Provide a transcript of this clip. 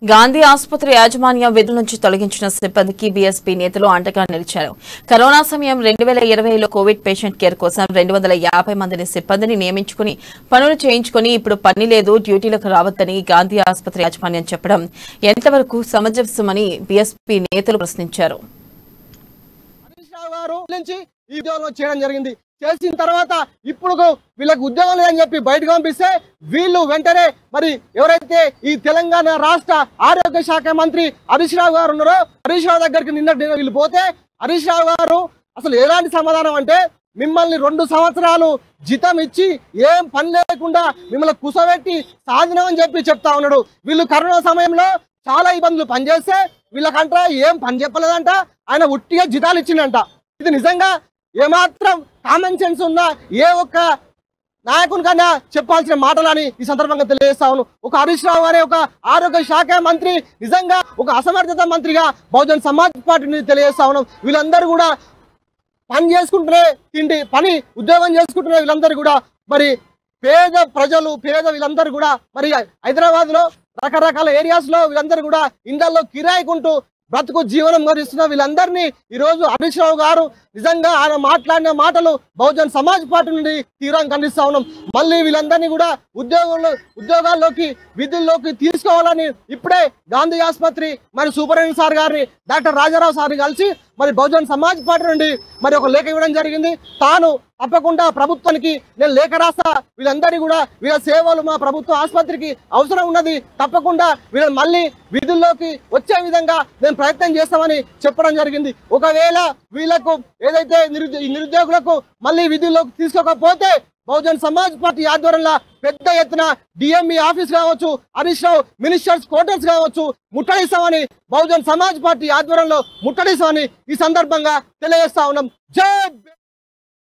గాంధీ ఆసుపత్రి యాజమాన్యం విధుల నుంచి తొలగించిన సిబ్బందికి బీఎస్పీ నేతలు అండగా నిలిచారు. కరోనా సమయం 2020లో కోవిడ్ పేషెంట్ కేర్ కోసం 250 మందిని సిబ్బందిని నియమించుకుని పనులు చేయించుకుని ఇప్పుడు పని లేదు, డ్యూటీలకు రావద్దని గాంధీ ఆసుపత్రి యాజమాన్యం చెప్పడం ఎంతవరకు సమంజసమని బీఎస్పీ నేతలు ప్రశ్నించారు. చేసిన తర్వాత ఇప్పుడు వీళ్ళకి ఉద్యోగం లేదని చెప్పి బయటకు పంపిస్తే వీళ్ళు వెంటనే మరి ఎవరైతే ఈ తెలంగాణ రాష్ట్ర ఆరోగ్య శాఖ మంత్రి హరీష్ రావు గారు ఉన్నారో హరీష్ రావు దగ్గరికి నిన్న వీళ్ళు పోతే హరీష్ రావు గారు అసలు ఎలాంటి సమాధానం అంటే మిమ్మల్ని 2 సంవత్సరాలు జీతం ఇచ్చి ఏం పని లేకుండా మిమ్మల్ని కుసబెట్టి సాధనమని చెప్పి చెప్తా ఉన్నాడు. వీళ్ళు కరోనా సమయంలో చాలా ఇబ్బందులు పనిచేస్తే వీళ్ళకంట ఏం పని చెప్పలేదంట, ఆయన ఉట్టిగా జీతాలు ఇచ్చిందంట. ఇది నిజంగా ఏమాత్రం కామన్ సెన్స్ ఉన్న ఏ ఒక్క నాయకునికన్నా చెప్పాల్సిన మాటలని ఈ సందర్భంగా తెలియజేస్తా ఉన్నాను. ఒక హరీష్ రావు అనే ఒక ఆరోగ్య శాఖ మంత్రి నిజంగా ఒక అసమర్థత మంత్రిగా బహుజన్ సమాజ్ పార్టీని తెలియజేస్తా ఉన్నాం. వీళ్ళందరూ కూడా పని చేసుకుంటూనే పని ఉద్యోగం చేసుకుంటున్న వీళ్ళందరూ కూడా మరి పేద ప్రజలు వీళ్ళందరూ కూడా మరి హైదరాబాద్ లో రకరకాల ఏరియాస్ లో వీళ్ళందరూ కూడా ఇండ్లలో కిరాయికుంటూ బ్రతుకు జీవనం గడిస్తున్న వీళ్ళందరినీ ఈరోజు హరీష్ రావు గారు నిజంగా ఆయన మాట్లాడిన మాటలు బహుజన్ సమాజ్ పార్టీ నుండి తీవ్రంగా ఖండిస్తా ఉన్నాం. మళ్ళీ వీళ్ళందరినీ కూడా ఉద్యోగాల్లోకి విధుల్లోకి తీసుకోవాలని ఇప్పుడే గాంధీ ఆసుపత్రి మరి సూపరింటెండెంట్ సార్ గారిని డాక్టర్ రాజారావు సార్ని కలిసి మరి బహుజన్ సమాజ్ పార్టీ నుండి మరి ఒక లేఖ ఇవ్వడం జరిగింది. తాను తప్పకుండా ప్రభుత్వానికి నేను లేఖ రాస్తా, వీళ్ళందరినీ కూడా వీళ్ళ సేవలు మా ప్రభుత్వ ఆసుపత్రికి అవసరం ఉన్నది, తప్పకుండా వీళ్ళని మళ్ళీ విధుల్లోకి వచ్చే విధంగా నేను ప్రయత్నం చేస్తామని చెప్పడం జరిగింది. ఒకవేళ వీళ్ళకు ఏదైతే నిరుద్యోగులకు మళ్ళీ విధుల్లోకి తీసుకోకపోతే బహుజన్ సమాజ్ పార్టీ ఆధ్వర్యంలో పెద్ద ఎత్తున డిఎంఈ ఆఫీస్ కావచ్చు, హరీష్ రావు మినిస్టర్స్ క్వార్టర్స్ కావచ్చు ముట్టడిస్తామని బహుజన్ సమాజ్ పార్టీ ఆధ్వర్యంలో ముట్టడిస్తామని ఈ సందర్భంగా తెలియజేస్తా ఉన్నాం. జై